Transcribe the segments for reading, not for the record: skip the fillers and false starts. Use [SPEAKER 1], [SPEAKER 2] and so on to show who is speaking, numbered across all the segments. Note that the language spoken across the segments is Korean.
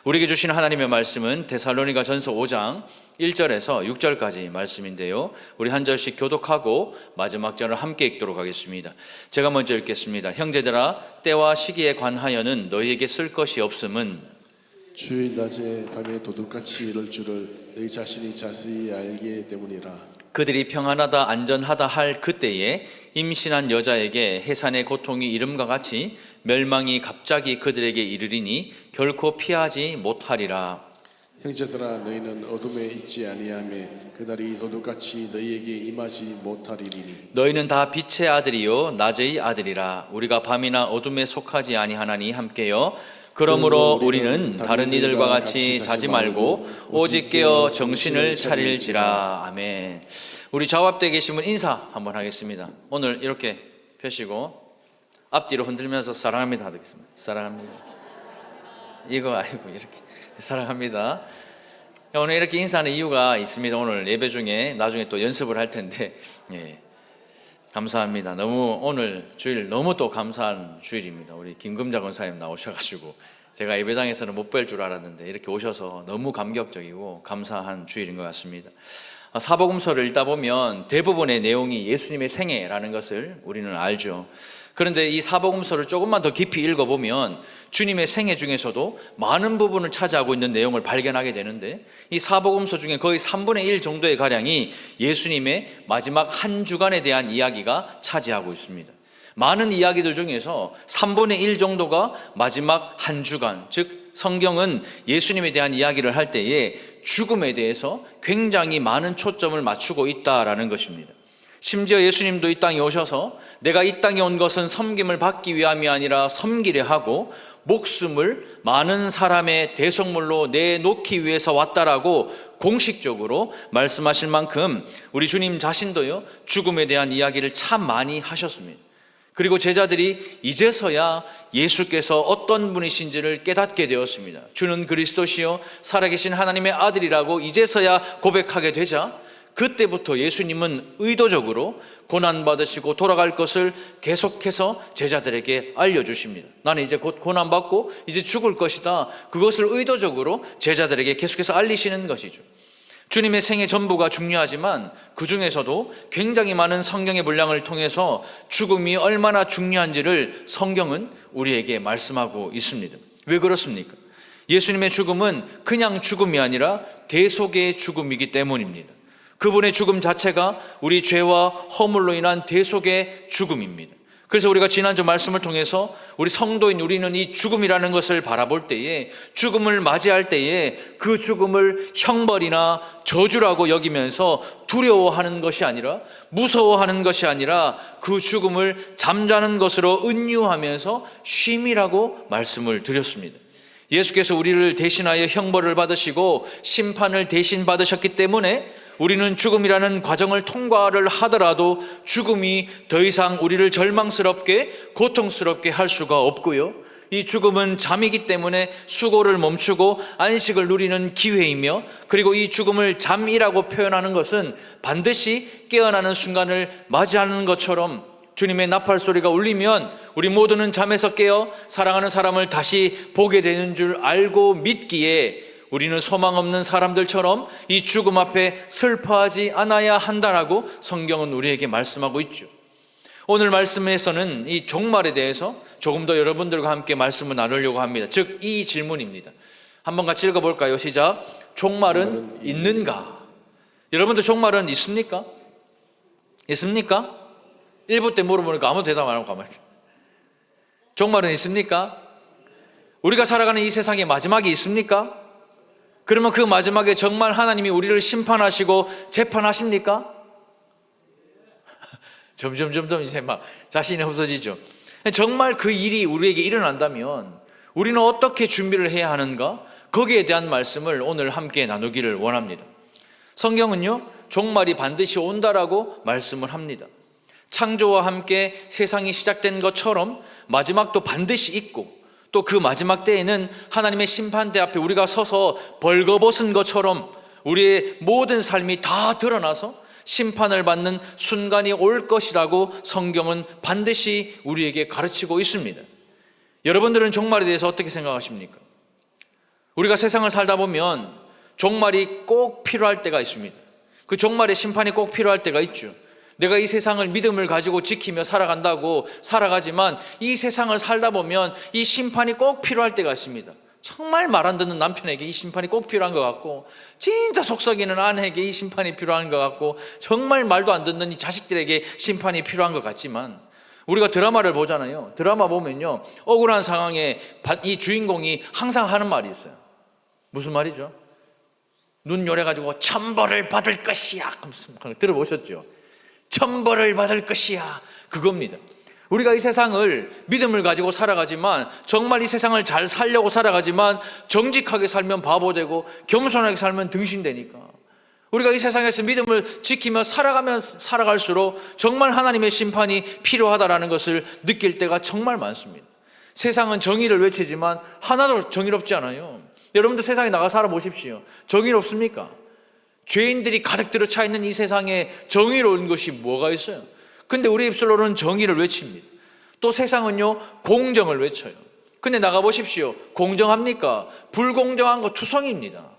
[SPEAKER 1] 우리에게 주신 하나님의 말씀은 데살로니가전서 5장 1절에서 6절까지 말씀인데요, 우리 한 절씩 교독하고 마지막 절을 함께 읽도록 하겠습니다. 제가 먼저 읽겠습니다. 형제들아, 때와 시기에 관하여는 너희에게 쓸 것이 없음은
[SPEAKER 2] 주의 낮에 밤에 도둑같이 이럴 줄을 너희 자신이 자세히 알기 때문이라.
[SPEAKER 1] 그들이 평안하다 안전하다 할 그때에 임신한 여자에게 해산의 고통이 이름과 같이 멸망이 갑자기 그들에게 이르리니 결코 피하지 못하리라.
[SPEAKER 2] 형제들아, 너희는 어둠에 있지 아니하며 그날이 도둑같이 너희에게 임하지 못하리니.
[SPEAKER 1] 너희는 다 빛의 아들이요 낮의 아들이라. 우리가 밤이나 어둠에 속하지 아니하나니 함께요. 그러므로 우리는 다른 이들과 같이 자지 말고 오직 깨어 정신을 차릴지라. 아멘. 우리 좌우앞에 계신 분 인사 한번 하겠습니다. 오늘 이렇게 펴시고 앞뒤로 흔들면서 사랑합니다 하겠습니다. 사랑합니다. 이거 아이고 이렇게 사랑합니다. 오늘 이렇게 인사하는 이유가 있습니다. 오늘 예배 중에 나중에 또 연습을 할 텐데, 감사합니다. 너무 오늘 주일 너무 또 감사한 주일입니다. 우리 김금자 권사님 나오셔가지고 제가 예배당에서는 못 뵐 줄 알았는데 이렇게 오셔서 너무 감격적이고 감사한 주일인 것 같습니다. 사복음서를 읽다 보면 대부분의 내용이 예수님의 생애라는 것을 우리는 알죠. 그런데 이 사복음서를 조금만 더 깊이 읽어보면 주님의 생애 중에서도 많은 부분을 차지하고 있는 내용을 발견하게 되는데, 이 사복음서 중에 거의 3분의 1 정도의 가량이 예수님의 마지막 한 주간에 대한 이야기가 차지하고 있습니다. 많은 이야기들 중에서 3분의 1 정도가 마지막 한 주간, 즉 성경은 예수님에 대한 이야기를 할 때에 죽음에 대해서 굉장히 많은 초점을 맞추고 있다라는 것입니다. 심지어 예수님도 이 땅에 오셔서 내가 이 땅에 온 것은 섬김을 받기 위함이 아니라 섬기려 하고 목숨을 많은 사람의 대속물로 내놓기 위해서 왔다라고 공식적으로 말씀하실 만큼 우리 주님 자신도요, 죽음에 대한 이야기를 참 많이 하셨습니다. 그리고 제자들이 이제서야 예수께서 어떤 분이신지를 깨닫게 되었습니다. 주는 그리스도시요 살아계신 하나님의 아들이라고 이제서야 고백하게 되자, 그때부터 예수님은 의도적으로 고난받으시고 돌아갈 것을 계속해서 제자들에게 알려주십니다. 나는 이제 곧 고난받고 이제 죽을 것이다. 그것을 의도적으로 제자들에게 계속해서 알리시는 것이죠. 주님의 생애 전부가 중요하지만 그 중에서도 굉장히 많은 성경의 분량을 통해서 죽음이 얼마나 중요한지를 성경은 우리에게 말씀하고 있습니다. 왜 그렇습니까? 예수님의 죽음은 그냥 죽음이 아니라 대속의 죽음이기 때문입니다. 그분의 죽음 자체가 우리 죄와 허물로 인한 대속의 죽음입니다. 그래서 우리가 지난주 말씀을 통해서 우리 성도인 우리는 이 죽음이라는 것을 바라볼 때에, 죽음을 맞이할 때에 그 죽음을 형벌이나 저주라고 여기면서 두려워하는 것이 아니라, 무서워하는 것이 아니라 그 죽음을 잠자는 것으로 은유하면서 쉼이라고 말씀을 드렸습니다. 예수께서 우리를 대신하여 형벌을 받으시고 심판을 대신 받으셨기 때문에 우리는 죽음이라는 과정을 통과를 하더라도 죽음이 더 이상 우리를 절망스럽게 고통스럽게 할 수가 없고요, 이 죽음은 잠이기 때문에 수고를 멈추고 안식을 누리는 기회이며, 그리고 이 죽음을 잠이라고 표현하는 것은 반드시 깨어나는 순간을 맞이하는 것처럼 주님의 나팔 소리가 울리면 우리 모두는 잠에서 깨어 사랑하는 사람을 다시 보게 되는 줄 알고 믿기에 우리는 소망 없는 사람들처럼 이 죽음 앞에 슬퍼하지 않아야 한다라고 성경은 우리에게 말씀하고 있죠. 오늘 말씀에서는 이 종말에 대해서 조금 더 여러분들과 함께 말씀을 나누려고 합니다. 즉 이 질문입니다. 한번 같이 읽어볼까요? 시작. 종말은 있는가? 여러분들 종말은 있습니까? 있습니까? 1부 때 물어보니까 아무 대답 안 하고 가만히 있어요. 종말은 있습니까? 우리가 살아가는 이 세상에 마지막이 있습니까? 그러면 그 마지막에 정말 하나님이 우리를 심판하시고 재판하십니까? 점점 이제 막 자신이 없어지죠. 정말 그 일이 우리에게 일어난다면 우리는 어떻게 준비를 해야 하는가? 거기에 대한 말씀을 오늘 함께 나누기를 원합니다. 성경은요, 종말이 반드시 온다라고 말씀을 합니다. 창조와 함께 세상이 시작된 것처럼 마지막도 반드시 있고, 또 그 마지막 때에는 하나님의 심판대 앞에 우리가 서서 벌거벗은 것처럼 우리의 모든 삶이 다 드러나서 심판을 받는 순간이 올 것이라고 성경은 반드시 우리에게 가르치고 있습니다. 여러분들은 종말에 대해서 어떻게 생각하십니까? 우리가 세상을 살다 보면 종말이 꼭 필요할 때가 있습니다. 그 종말의 심판이 꼭 필요할 때가 있죠. 내가 이 세상을 믿음을 가지고 지키며 살아간다고 살아가지만 이 세상을 살다 보면 이 심판이 꼭 필요할 때가 있습니다. 정말 말 안 듣는 남편에게 이 심판이 꼭 필요한 것 같고, 진짜 속썩이는 아내에게 이 심판이 필요한 것 같고, 정말 말도 안 듣는 이 자식들에게 심판이 필요한 것 같지만, 우리가 드라마를 보잖아요. 드라마 보면요, 억울한 상황에 이 주인공이 항상 하는 말이 있어요. 무슨 말이죠? 눈 요래가지고 천벌을 받을 것이야. 들어보셨죠? 천벌을 받을 것이야. 그겁니다. 우리가 이 세상을 믿음을 가지고 살아가지만, 정말 이 세상을 잘 살려고 살아가지만, 정직하게 살면 바보되고 겸손하게 살면 등신되니까, 우리가 이 세상에서 믿음을 지키며 살아가면 살아갈수록 정말 하나님의 심판이 필요하다라는 것을 느낄 때가 정말 많습니다. 세상은 정의를 외치지만 하나도 정의롭지 않아요. 여러분도 세상에 나가 살아보십시오. 정의롭습니까? 죄인들이 가득 들어차 있는 이 세상에 정의로운 것이 뭐가 있어요? 근데 우리 입술로는 정의를 외칩니다. 또 세상은요, 공정을 외쳐요. 근데 나가보십시오. 공정합니까? 불공정한 거 투성입니다.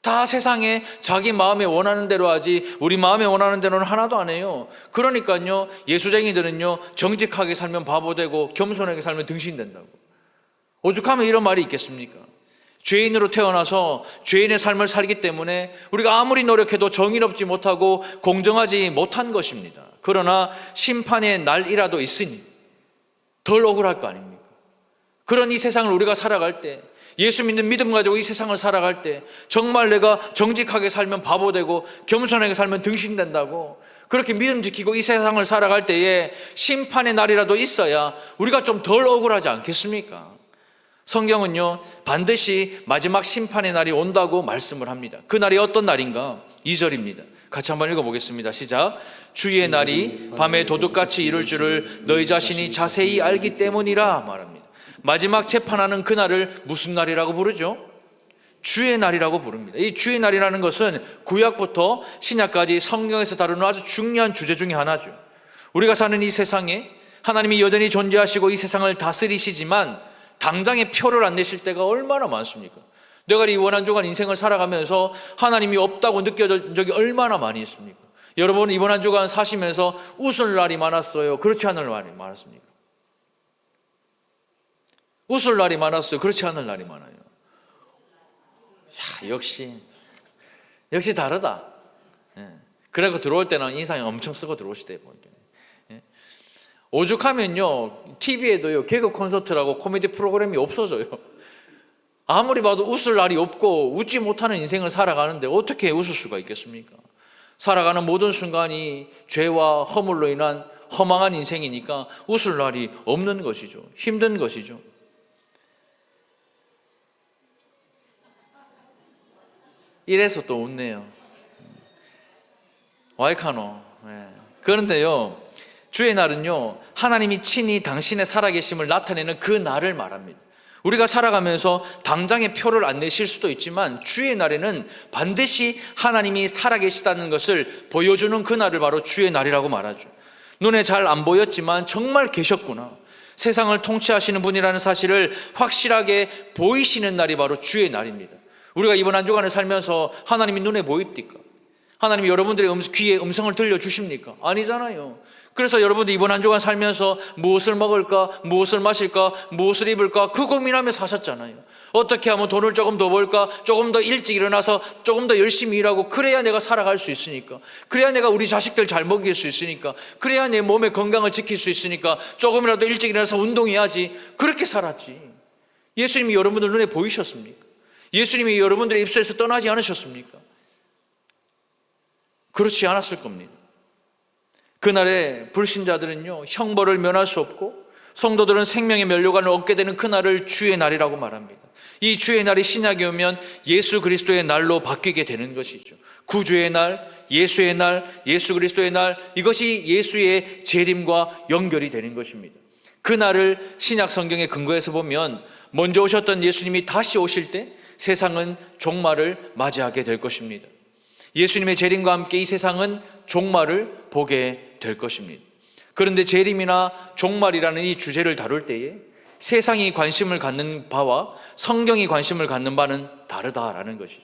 [SPEAKER 1] 다 세상에 자기 마음에 원하는 대로 하지 우리 마음에 원하는 대로는 하나도 안 해요. 그러니까요, 예수쟁이들은요, 정직하게 살면 바보되고 겸손하게 살면 등신된다고. 오죽하면 이런 말이 있겠습니까? 죄인으로 태어나서 죄인의 삶을 살기 때문에 우리가 아무리 노력해도 정의롭지 못하고 공정하지 못한 것입니다. 그러나 심판의 날이라도 있으니 덜 억울할 거 아닙니까? 그런 이 세상을 우리가 살아갈 때, 예수 믿는 믿음 가지고 이 세상을 살아갈 때, 정말 내가 정직하게 살면 바보되고 겸손하게 살면 등신된다고, 그렇게 믿음 지키고 이 세상을 살아갈 때에 심판의 날이라도 있어야 우리가 좀 덜 억울하지 않겠습니까? 성경은요, 반드시 마지막 심판의 날이 온다고 말씀을 합니다. 그 날이 어떤 날인가? 2절입니다. 같이 한번 읽어보겠습니다. 시작. 주의 날이 밤에 도둑같이 이룰 줄을 너희 자신이 자세히 알기 때문이라 말합니다. 마지막 재판하는 그 날을 무슨 날이라고 부르죠? 주의 날이라고 부릅니다. 이 주의 날이라는 것은 구약부터 신약까지 성경에서 다루는 아주 중요한 주제 중에 하나죠. 우리가 사는 이 세상에 하나님이 여전히 존재하시고 이 세상을 다스리시지만 당장에 표를 안 내실 때가 얼마나 많습니까? 내가 이 원한 주간 인생을 살아가면서 하나님이 없다고 느껴진 적이 얼마나 많이 있습니까? 여러분, 이번 한 주간 사시면서 웃을 날이 많았어요? 그렇지 않을 날이 많았습니까? 웃을 날이 많았어요? 그렇지 않을 날이 많아요? 야, 역시 다르다. 예. 그래서 들어올 때는 인상이 엄청 쓰고 들어오시대 보니까. 예. 오죽하면요, TV에도요, 개그 콘서트라고 코미디 프로그램이 없어져요. 아무리 봐도 웃을 날이 없고 웃지 못하는 인생을 살아가는데 어떻게 웃을 수가 있겠습니까? 살아가는 모든 순간이 죄와 허물로 인한 허망한 인생이니까 웃을 날이 없는 것이죠. 힘든 것이죠. 이래서 또 웃네요. 와이카노. 네. 그런데요, 주의 날은요, 하나님이 친히 당신의 살아계심을 나타내는 그 날을 말합니다. 우리가 살아가면서 당장의 표를 안 내실 수도 있지만 주의 날에는 반드시 하나님이 살아계시다는 것을 보여주는 그 날을 바로 주의 날이라고 말하죠. 눈에 잘 안 보였지만 정말 계셨구나, 세상을 통치하시는 분이라는 사실을 확실하게 보이시는 날이 바로 주의 날입니다. 우리가 이번 한 주간을 살면서 하나님이 눈에 보입니까? 하나님이 여러분들의 귀에 음성을 들려주십니까? 아니잖아요. 그래서 여러분들 이번 한 주간 살면서 무엇을 먹을까, 무엇을 마실까, 무엇을 입을까 그 고민하며 사셨잖아요. 어떻게 하면 돈을 조금 더 벌까, 조금 더 일찍 일어나서 조금 더 열심히 일하고, 그래야 내가 살아갈 수 있으니까, 그래야 내가 우리 자식들 잘 먹일 수 있으니까, 그래야 내 몸의 건강을 지킬 수 있으니까 조금이라도 일찍 일어나서 운동해야지. 그렇게 살았지. 예수님이 여러분들 눈에 보이셨습니까? 예수님이 여러분들의 입술에서 떠나지 않으셨습니까? 그렇지 않았을 겁니다. 그날에 불신자들은요, 형벌을 면할 수 없고 성도들은 생명의 면류관을 얻게 되는 그날을 주의 날이라고 말합니다. 이 주의 날이 신약에 오면 예수 그리스도의 날로 바뀌게 되는 것이죠. 구주의 날, 예수의 날, 예수 그리스도의 날, 이것이 예수의 재림과 연결이 되는 것입니다. 그날을 신약 성경의 근거에서 보면 먼저 오셨던 예수님이 다시 오실 때 세상은 종말을 맞이하게 될 것입니다. 예수님의 재림과 함께 이 세상은 종말을 보게 될 것입니다. 그런데 재림이나 종말이라는 이 주제를 다룰 때에 세상이 관심을 갖는 바와 성경이 관심을 갖는 바는 다르다라는 것이죠.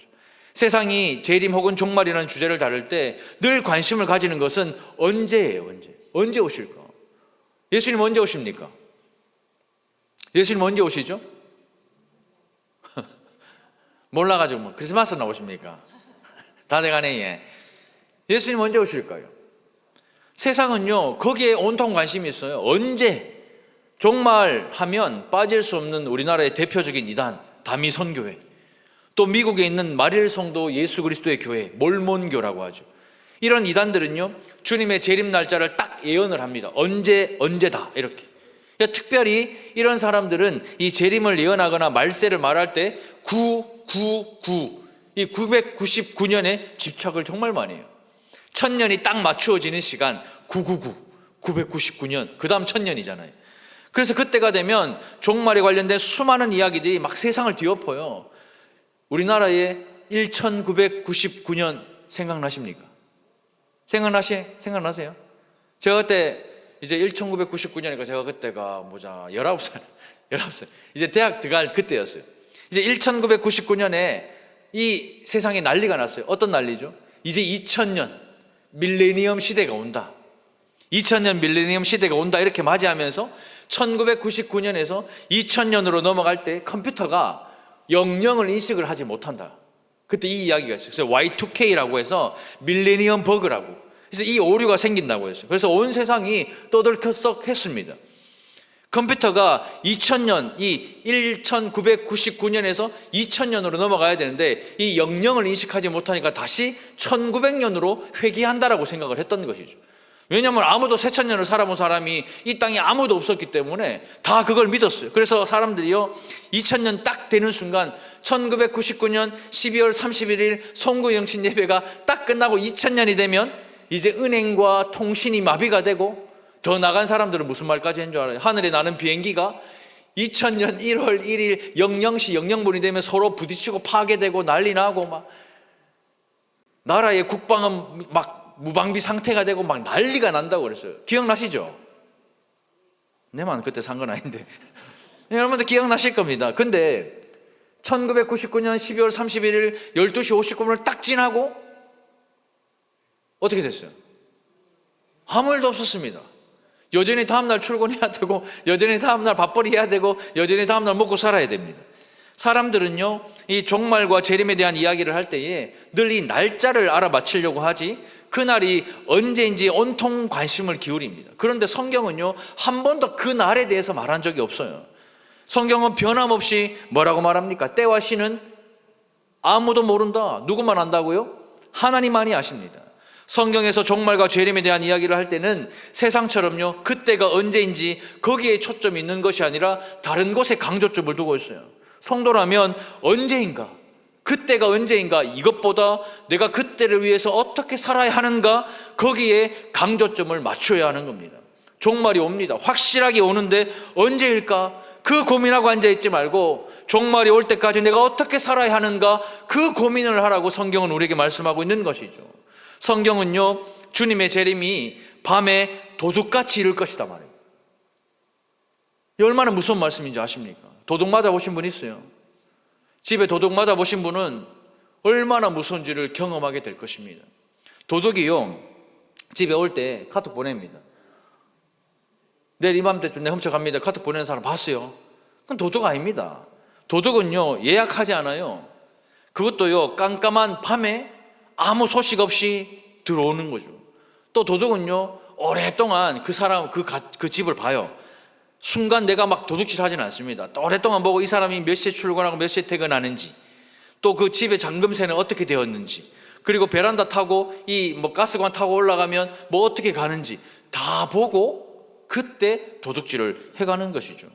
[SPEAKER 1] 세상이 재림 혹은 종말이라는 주제를 다룰 때 늘 관심을 가지는 것은 언제예요? 언제 오실까? 예수님 언제 오십니까? 예수님 언제 오시죠? 몰라가지고 뭐 크리스마스 나오십니까? 다 돼가네. 예. 예수님 언제 오실까요? 세상은요 거기에 온통 관심이 있어요. 언제? 종말하면 빠질 수 없는 우리나라의 대표적인 이단 다미선교회, 또 미국에 있는 마릴성도 예수 그리스도의 교회 몰몬교라고 하죠. 이런 이단들은요 주님의 재림 날짜를 딱 예언을 합니다. 언제다 이렇게. 그러니까 특별히 이런 사람들은 이 재림을 예언하거나 말세를 말할 때 999, 이 999년에 집착을 정말 많이 해요. 1000년이 딱 맞추어지는 시간 999, 999년, 그 다음 1000년이잖아요. 그래서 그때가 되면 종말에 관련된 수많은 이야기들이 막 세상을 뒤엎어요. 우리나라의 1999년 생각나십니까? 생각나세요? 제가 그때 이제 1999년이니까 제가 그때가 19살. 이제 대학 들어갈 그때였어요. 이제 1999년에 이 세상에 난리가 났어요. 어떤 난리죠? 이제 2000년 밀레니엄 시대가 온다. 2000년 밀레니엄 시대가 온다 이렇게 맞이하면서 1999년에서 2000년으로 넘어갈 때 컴퓨터가 영영을 인식을 하지 못한다. 그때 이 이야기가 있어요. 그래서 Y2K라고 해서 밀레니엄 버그라고. 그래서 이 오류가 생긴다고 했어요. 그래서 온 세상이 떠들썩했습니다. 컴퓨터가 2000년, 이 1999년에서 2000년으로 넘어가야 되는데 이 영영을 인식하지 못하니까 다시 1900년으로 회귀한다라고 생각을 했던 것이죠. 왜냐하면 아무도 4000년을 살아본 사람이 이 땅에 아무도 없었기 때문에 다 그걸 믿었어요. 그래서 사람들이요 2000년 딱 되는 순간 1999년 12월 31일 송구영신 예배가 딱 끝나고 2000년이 되면 이제 은행과 통신이 마비가 되고, 더 나간 사람들은 무슨 말까지 한 줄 알아요? 하늘에 나는 비행기가 2000년 1월 1일 00시 00분이 되면 서로 부딪히고 파괴되고 난리 나고 막 나라의 국방은 막 무방비 상태가 되고 막 난리가 난다고 그랬어요. 기억나시죠? 내만 그때 산 건 아닌데 여러분들 기억나실 겁니다. 근데 1999년 12월 31일 12시 59분을 딱 지나고 어떻게 됐어요? 아무 일도 없었습니다. 여전히 다음날 출근해야 되고, 여전히 다음날 밥벌이 해야 되고, 여전히 다음날 먹고 살아야 됩니다. 사람들은요 이 종말과 재림에 대한 이야기를 할 때에 늘 이 날짜를 알아맞히려고 하지 그날이 언제인지 온통 관심을 기울입니다. 그런데 성경은요 한 번도 그 날에 대해서 말한 적이 없어요. 성경은 변함없이 뭐라고 말합니까? 때와 시는 아무도 모른다. 누구만 안다고요? 하나님만이 아십니다. 성경에서 종말과 재림에 대한 이야기를 할 때는 세상처럼요 그때가 언제인지 거기에 초점이 있는 것이 아니라 다른 곳에 강조점을 두고 있어요. 성도라면 언제인가, 그때가 언제인가, 이것보다 내가 그때를 위해서 어떻게 살아야 하는가, 거기에 강조점을 맞춰야 하는 겁니다. 종말이 옵니다. 확실하게 오는데 언제일까? 그 고민하고 앉아있지 말고 종말이 올 때까지 내가 어떻게 살아야 하는가, 그 고민을 하라고 성경은 우리에게 말씀하고 있는 것이죠. 성경은요 주님의 재림이 밤에 도둑같이 이를 것이다 말이에요. 얼마나 무서운 말씀인지 아십니까? 도둑 맞아 보신 분 있어요? 집에 도둑 맞아 보신 분은 얼마나 무서운지를 경험하게 될 것입니다. 도둑이요 집에 올 때 카톡 보냅니다. 내일 이맘때쯤 내 훔쳐갑니다. 카톡 보내는 사람 봤어요? 그건 도둑 아닙니다. 도둑은요 예약하지 않아요. 그것도요 깜깜한 밤에 아무 소식 없이 들어오는 거죠. 또 도둑은요 오랫동안 그 사람 그 집을 봐요. 순간 내가 막 도둑질 하지는 않습니다. 또 오랫동안 보고 이 사람이 몇 시에 출근하고 몇 시에 퇴근하는지, 또 그 집의 잠금쇠는 어떻게 되었는지, 그리고 베란다 타고 이 가스관 타고 올라가면 어떻게 가는지 다 보고 그때 도둑질을 해가는 것이죠.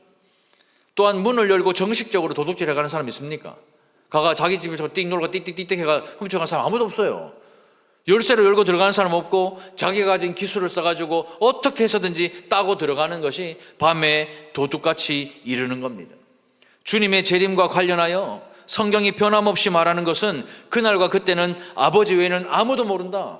[SPEAKER 1] 또한 문을 열고 정식적으로 도둑질 해가는 사람 있습니까? 가가 자기 집에서 띵 놀고 띡띡띡띡 해가 훔쳐간 사람 아무도 없어요. 열쇠로 열고 들어가는 사람 없고 자기가 가진 기술을 써가지고 어떻게 해서든지 따고 들어가는 것이 밤에 도둑같이 이르는 겁니다. 주님의 재림과 관련하여 성경이 변함없이 말하는 것은 그날과 그때는 아버지 외에는 아무도 모른다.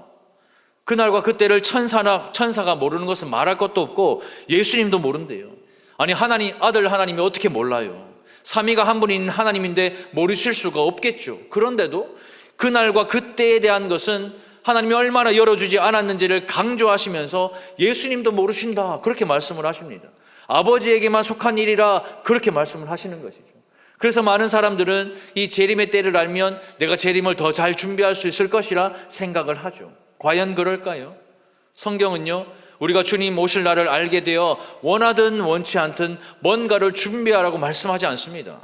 [SPEAKER 1] 그날과 그때를 천사가 모르는 것은 말할 것도 없고 예수님도 모른대요. 아니 하나님, 아들 하나님이 어떻게 몰라요? 삼위가 한 분인 하나님인데 모르실 수가 없겠죠. 그런데도 그날과 그때에 대한 것은 하나님이 얼마나 열어주지 않았는지를 강조하시면서 예수님도 모르신다 그렇게 말씀을 하십니다. 아버지에게만 속한 일이라 그렇게 말씀을 하시는 것이죠. 그래서 많은 사람들은 이 재림의 때를 알면 내가 재림을 더 잘 준비할 수 있을 것이라 생각을 하죠. 과연 그럴까요? 성경은요, 우리가 주님 오실 날을 알게 되어 원하든 원치 않든 뭔가를 준비하라고 말씀하지 않습니다.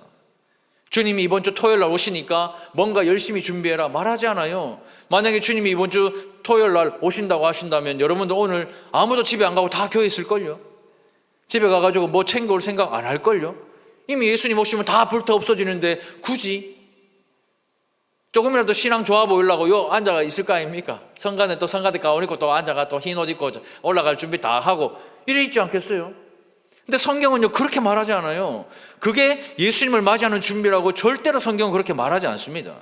[SPEAKER 1] 주님이 이번 주 토요일 날 오시니까 뭔가 열심히 준비해라 말하지 않아요. 만약에 주님이 이번 주 토요일 날 오신다고 하신다면 여러분도 오늘 아무도 집에 안 가고 다 교회에 있을걸요? 집에 가가지고 뭐 챙겨올 생각 안 할걸요? 이미 예수님 오시면 다 불타 없어지는데 굳이 조금이라도 신앙 좋아 보이려고 요 앉아가 있을 거 아닙니까? 성가대 또 성가대 가운 입고 또 앉아가 또 흰 옷 입고 올라갈 준비 다 하고 이래 있지 않겠어요? 근데 성경은요 그렇게 말하지 않아요. 그게 예수님을 맞이하는 준비라고 절대로 성경은 그렇게 말하지 않습니다.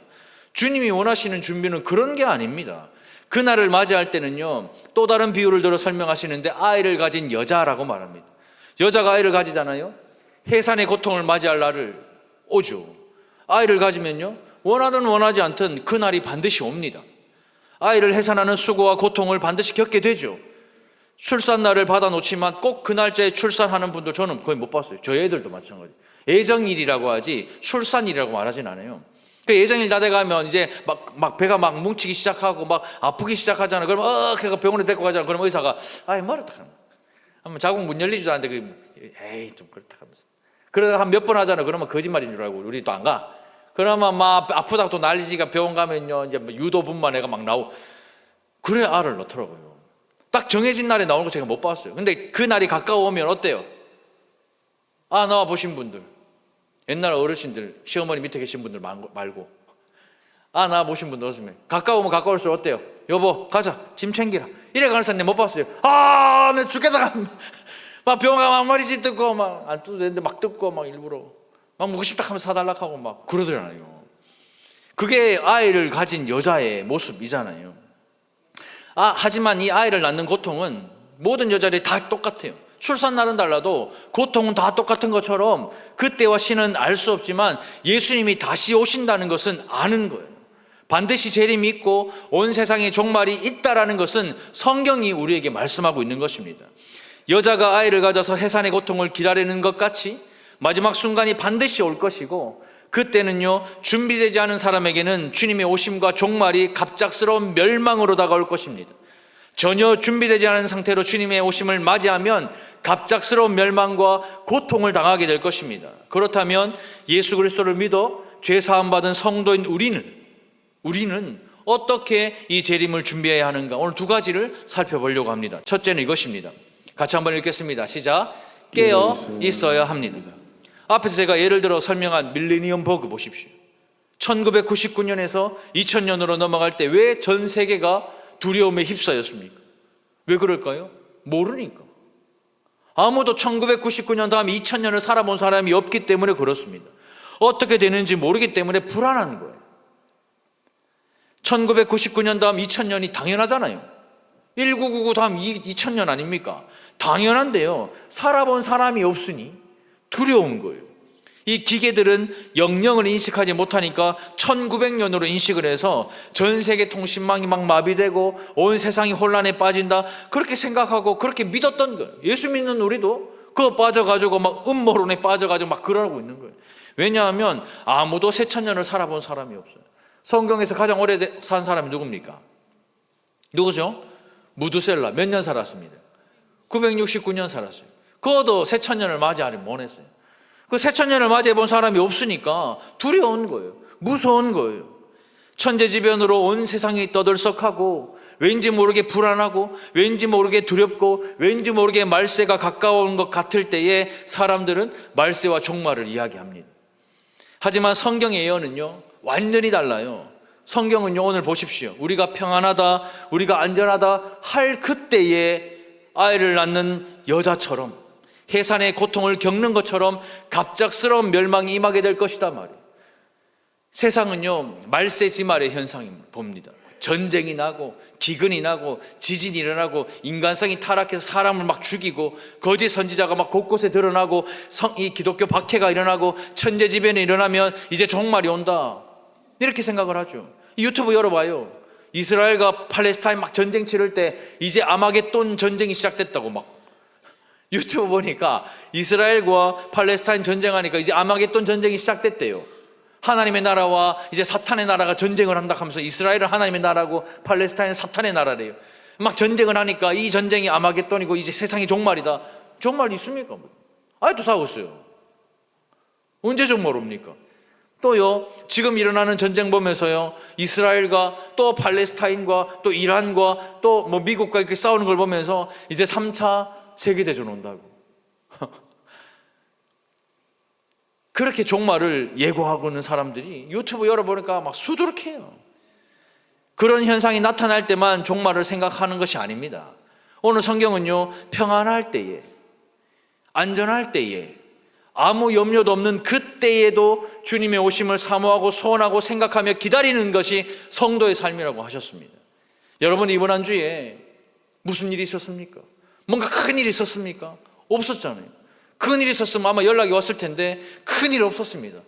[SPEAKER 1] 주님이 원하시는 준비는 그런 게 아닙니다. 그날을 맞이할 때는요 또 다른 비유를 들어 설명하시는데 아이를 가진 여자라고 말합니다. 여자가 아이를 가지잖아요. 해산의 고통을 맞이할 날을 오죠. 아이를 가지면요 원하든 원하지 않든 그날이 반드시 옵니다. 아이를 해산하는 수고와 고통을 반드시 겪게 되죠. 출산날을 받아놓지만 꼭 그 날짜에 출산하는 분들 저는 거의 못 봤어요. 저희 애들도 마찬가지. 예정일이라고 하지 출산일이라고 말하진 않아요. 그 예정일 다 돼가면 이제 막 배가 막 뭉치기 시작하고 막 아프기 시작하잖아요. 그러면 걔가 병원에 데리고 가잖아요. 그러면 의사가 아이 말았다 하면 한번 자궁 문 열리지도 않는데 에이 좀 그렇다 하면서 그러다 한 몇 번 하잖아요. 그러면 거짓말인 줄 알고 우리 또 안 가. 그러면 막 아프다고 또 난리지가 병원 가면요 이제 유도분만 애가 막 나오고 그래 알을 넣더라고요. 딱 정해진 날에 나오는 거 제가 못 봤어요. 근데 그 날이 가까워오면 어때요? 나와 보신 분들, 옛날 어르신들, 시어머니 밑에 계신 분들 말고 나와 보신 분들 없으면 가까우면 가까울수록 어때요? 여보 가자 짐 챙기라 이래 가는 사람 못 봤어요. 내 죽겠다 막 병원 가면 말이지 뜯고 막 안 뜯어도 되는데 막 뜯고 막 일부러 막 먹고 싶다 하면 사달라고 하고 막 그러더라고요. 그게 아이를 가진 여자의 모습이잖아요. 하지만 이 아이를 낳는 고통은 모든 여자들이 다 똑같아요. 출산날은 달라도 고통은 다 똑같은 것처럼 그때와 시는 알 수 없지만 예수님이 다시 오신다는 것은 아는 거예요. 반드시 재림이 있고 온 세상에 종말이 있다라는 것은 성경이 우리에게 말씀하고 있는 것입니다. 여자가 아이를 가져서 해산의 고통을 기다리는 것 같이 마지막 순간이 반드시 올 것이고 그때는요 준비되지 않은 사람에게는 주님의 오심과 종말이 갑작스러운 멸망으로 다가올 것입니다. 전혀 준비되지 않은 상태로 주님의 오심을 맞이하면 갑작스러운 멸망과 고통을 당하게 될 것입니다. 그렇다면 예수 그리스도를 믿어 죄 사함 받은 성도인 우리는 어떻게 이 재림을 준비해야 하는가 오늘 두 가지를 살펴보려고 합니다. 첫째는 이것입니다. 같이 한번 읽겠습니다. 시작. 깨어 있어야 합니다. 앞에서 제가 예를 들어 설명한 밀레니엄 버그 보십시오. 1999년에서 2000년으로 넘어갈 때 왜 전 세계가 두려움에 휩싸였습니까? 왜 그럴까요? 모르니까. 아무도 1999년 다음 2000년을 살아본 사람이 없기 때문에 그렇습니다. 어떻게 되는지 모르기 때문에 불안한 거예요. 1999년 다음 2000년이 당연하잖아요. 1999 다음 2000년 아닙니까? 당연한데요. 살아본 사람이 없으니 두려운 거예요. 이 기계들은 영영을 인식하지 못하니까 1900년으로 인식을 해서 전 세계 통신망이 막 마비되고 온 세상이 혼란에 빠진다 그렇게 생각하고 그렇게 믿었던 거예요. 예수 믿는 우리도 그거 빠져가지고 막 음모론에 빠져가지고 막 그러고 있는 거예요. 왜냐하면 아무도 세천년을 살아본 사람이 없어요. 성경에서 가장 오래 산 사람이 누굽니까? 누구죠? 무두셀라. 몇 년 살았습니다. 969년 살았어요. 그것도 세천년을 맞이하지 못했어요. 그 세천년을 맞이해 본 사람이 없으니까 두려운 거예요. 무서운 거예요. 천재지변으로 온 세상이 떠들썩하고 왠지 모르게 불안하고 왠지 모르게 두렵고 왠지 모르게 말세가 가까운 것 같을 때에 사람들은 말세와 종말을 이야기합니다. 하지만 성경의 예언은요 완전히 달라요. 성경은요 오늘 보십시오. 우리가 평안하다 우리가 안전하다 할 그때에 아이를 낳는 여자처럼 해산의 고통을 겪는 것처럼 갑작스러운 멸망이 임하게 될 것이다 말이에요. 세상은요 말세지말의 현상을 봅니다. 전쟁이 나고 기근이 나고 지진이 일어나고 인간성이 타락해서 사람을 막 죽이고 거짓 선지자가 막 곳곳에 드러나고 이 기독교 박해가 일어나고 천재지변이 일어나면 이제 종말이 온다, 이렇게 생각을 하죠. 유튜브 열어봐요. 이스라엘과 팔레스타인 막 전쟁 치를 때 이제 아마겟돈 전쟁이 시작됐다고 막 유튜브 보니까 이스라엘과 팔레스타인 전쟁하니까 이제 아마겟돈 전쟁이 시작됐대요. 하나님의 나라와 이제 사탄의 나라가 전쟁을 한다 하면서 이스라엘은 하나님의 나라고 팔레스타인은 사탄의 나라래요. 막 전쟁을 하니까 이 전쟁이 아마겟돈이고 이제 세상이 종말이다. 종말 있습니까? 아직도 싸우고 있어요. 언제 종말 옵니까? 또요, 지금 일어나는 전쟁 보면서요, 이스라엘과 또 팔레스타인과 또 이란과 또 뭐 미국과 이렇게 싸우는 걸 보면서 이제 3차 세계대전 온다고. 그렇게 종말을 예고하고 있는 사람들이 유튜브 열어보니까 막 수두룩해요. 그런 현상이 나타날 때만 종말을 생각하는 것이 아닙니다. 오늘 성경은요, 평안할 때에, 안전할 때에, 아무 염려도 없는 그때에도 주님의 오심을 사모하고 소원하고 생각하며 기다리는 것이 성도의 삶이라고 하셨습니다. 여러분, 이번 한 주에 무슨 일이 있었습니까? 뭔가 큰 일이 있었습니까? 없었잖아요. 큰 일이 있었으면 아마 연락이 왔을 텐데 큰 일이 없었습니다.